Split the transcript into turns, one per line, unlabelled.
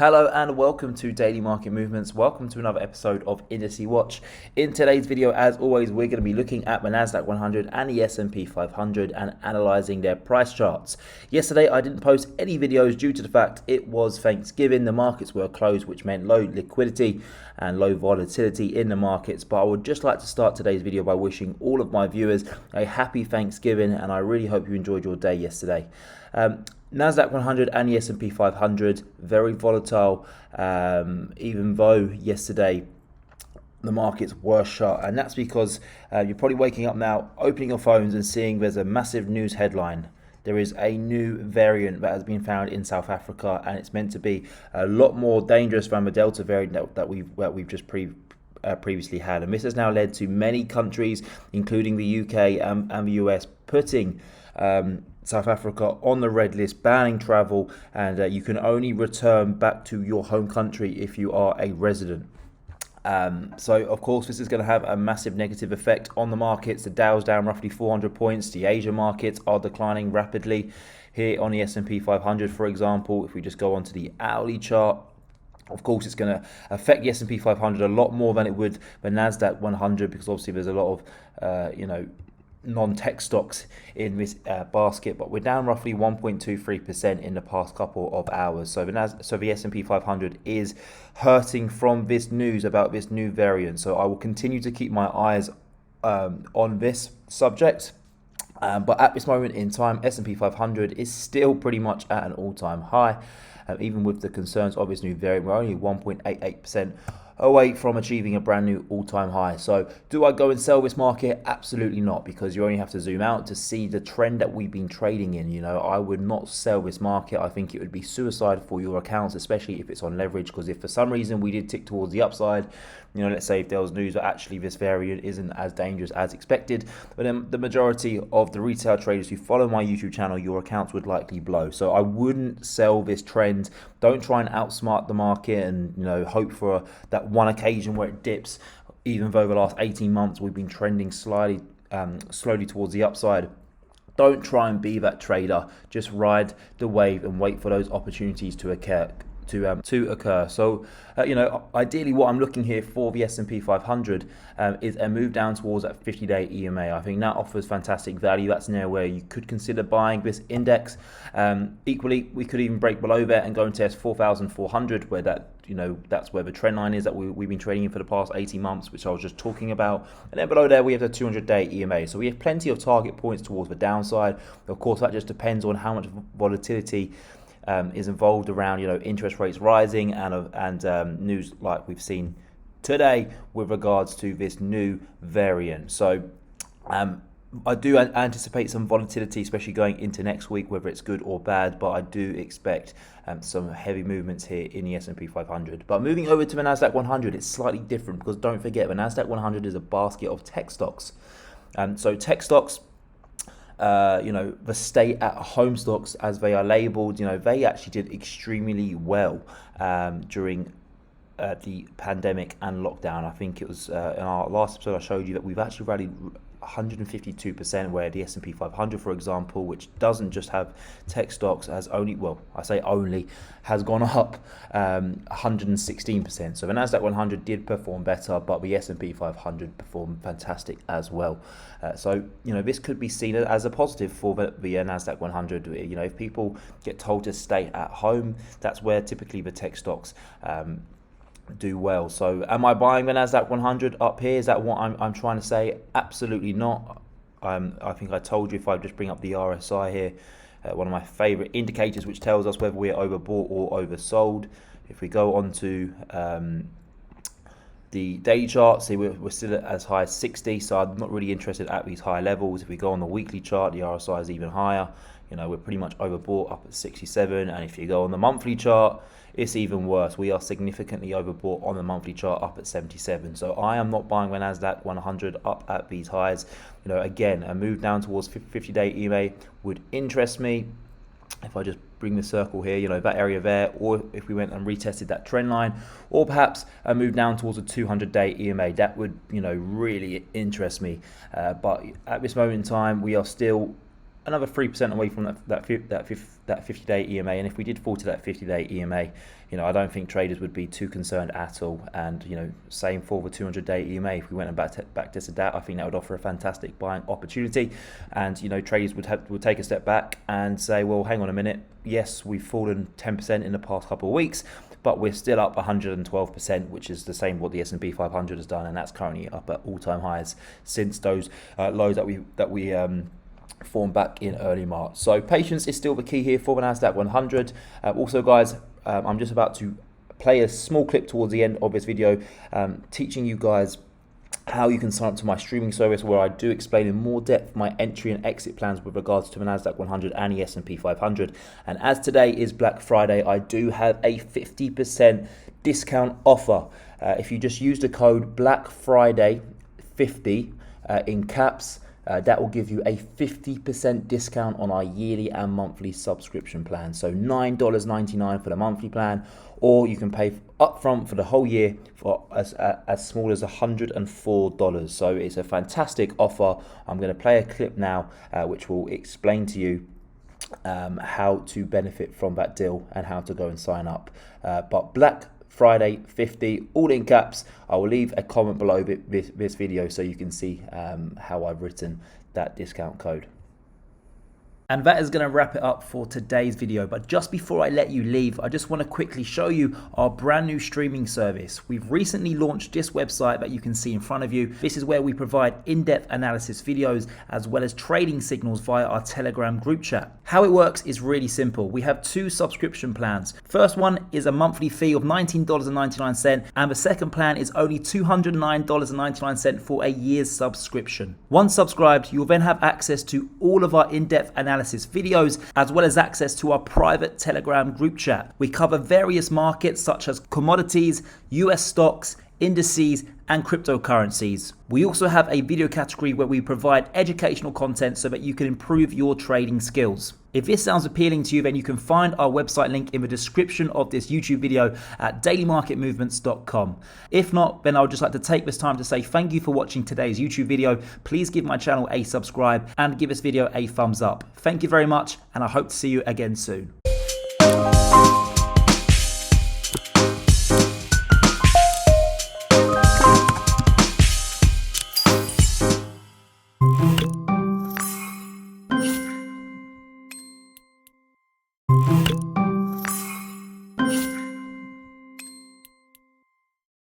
Hello and welcome to Daily Market Movements. Welcome to another episode of Indices Watch. In today's video, as always, we're going to be looking at the NASDAQ100 and the S&P 500 and analysing their price charts. Yesterday, I didn't post any videos due to the fact it was Thanksgiving. The markets were closed, which meant low liquidity and low volatility in the markets. But I would just like to start today's video by wishing all of my viewers a happy Thanksgiving, and I really hope you enjoyed your day yesterday. NASDAQ100 and the S&P 500, very volatile, even though yesterday the markets were shut. And that's because you're probably waking up now, opening your phones and seeing there's a massive news headline. There is a new variant that has been found in South Africa, and it's meant to be a lot more dangerous than the Delta variant that we've just previously had. And this has now led to many countries, including the UK and the US, putting South Africa on the red list, banning travel, and you can only return back to your home country if you are a resident. So of course this is going to have a massive negative effect on the markets. The Dow's down roughly 400 points. The Asia markets are declining rapidly. Here on the S&P 500, for example, if we just go onto the hourly chart, of course, it's going to affect the S&P 500 a lot more than it would the NASDAQ 100, because obviously there's a lot of non-tech stocks in this basket, but we're down roughly 1.23% in the past couple of hours. So the S&P 500 is hurting from this news about this new variant. So I will continue to keep my eyes on this subject. But at this moment in time, S&P 500 is still pretty much at an all-time high. Even with the concerns of this new variant, we're only 1.88% away from achieving a brand new all-time high. So do I go and sell this market? Absolutely not, because you only have to zoom out to see the trend that we've been trading in. I would not sell this market. I think it would be suicide for your accounts, especially if it's on leverage, because if for some reason we did tick towards the upside, let's say if there was news that actually this variant isn't as dangerous as expected, but then the majority of the retail traders who follow my YouTube channel, your accounts would likely blow. So I wouldn't sell this trend. Don't try and outsmart the market and hope for that one occasion where it dips. Even though the last 18 months we've been trending slowly towards the upside. Don't try and be that trader. Just ride the wave and wait for those opportunities to occur. So, ideally what I'm looking here for the S&P 500 is a move down towards that 50-day EMA. I think that offers fantastic value. That's an area where you could consider buying this index. Equally, we could even break below there and go and test 4,400, where that's where the trend line is that we've been trading in for the past 18 months, which I was just talking about. And then below there, we have the 200-day EMA. So we have plenty of target points towards the downside. Of course, that just depends on how much volatility is involved around interest rates rising and news like we've seen today with regards to this new variant. So I do anticipate some volatility, especially going into next week, whether it's good or bad, but I do expect some heavy movements here in the S&P 500. But moving over to the NASDAQ 100, it's slightly different, because don't forget, the NASDAQ 100 is a basket of tech stocks. So tech stocks, the stay-at-home stocks, as they are labelled, they actually did extremely well during the pandemic and lockdown. I think it was in our last episode I showed you that we've actually rallied 152%, where the S&P 500, for example, which doesn't just have tech stocks, has gone up 116%. So the NASDAQ 100 did perform better, but the S&P 500 performed fantastic as well. So this could be seen as a positive for the NASDAQ 100. If people get told to stay at home, that's where typically the tech stocks do well. So am I buying the NASDAQ 100 up here? Is that what I'm trying to say? Absolutely not. I think I told you, if I just bring up the RSI here, one of my favorite indicators which tells us whether we're overbought or oversold. If we go on to the daily chart, see we're still at as high as 60, so I'm not really interested at these high levels. If we go on the weekly chart, the RSI is even higher. We're pretty much overbought up at 67, and if you go on the monthly chart, it's even worse. We are significantly overbought on the monthly chart, up at 77. So I am not buying the NASDAQ 100 up at these highs. Again, a move down towards 50-day EMA would interest me. If I just bring the circle here, that area there, or if we went and retested that trend line, or perhaps a move down towards a 200-day EMA, that would, really interest me. But at this moment in time, we are still another 3% away from that 50-day EMA. And if we did fall to that 50-day EMA, I don't think traders would be too concerned at all. And same for the 200-day EMA. If we went and back tested that, I think that would offer a fantastic buying opportunity. And traders would take a step back and say, well, hang on a minute. Yes, we've fallen 10% in the past couple of weeks, but we're still up 112%, which is the same what the S&P 500 has done, and that's currently up at all-time highs since those lows that we formed back in early March. So patience is still the key here for the NASDAQ 100. Also, guys, I'm just about to play a small clip towards the end of this video, teaching you guys how you can sign up to my streaming service, where I do explain in more depth my entry and exit plans with regards to the NASDAQ 100 and the S&P 500. And as today is Black Friday, I do have a 50% discount offer. If you just use the code Black Friday 50 in caps, that will give you a 50% discount on our yearly and monthly subscription plan. So $9.99 for the monthly plan, or you can pay upfront for the whole year for as small as $104. So it's a fantastic offer. I'm going to play a clip now, which will explain to you how to benefit from that deal and how to go and sign up. But Black Friday 50, all in caps. I will leave a comment below this video so you can see how I've written that discount code. And that is going to wrap it up for today's video. But just before I let you leave, I just want to quickly show you our brand new streaming service. We've recently launched this website that you can see in front of you. This is where we provide in-depth analysis videos as well as trading signals via our Telegram group chat. How it works is really simple. We have two subscription plans. First one is a monthly fee of $19.99, and the second plan is only $209.99 for a year's subscription. Once subscribed, you'll then have access to all of our in-depth analysis videos, as well as access to our private Telegram group chat. We cover various markets such as commodities, US stocks, indices, and cryptocurrencies. We also have a video category where we provide educational content so that you can improve your trading skills. If this sounds appealing to you, then you can find our website link in the description of this YouTube video at dailymarketmovements.com. If not, then I would just like to take this time to say thank you for watching today's YouTube video. Please give my channel a subscribe and give this video a thumbs up. Thank you very much, and I hope to see you again soon.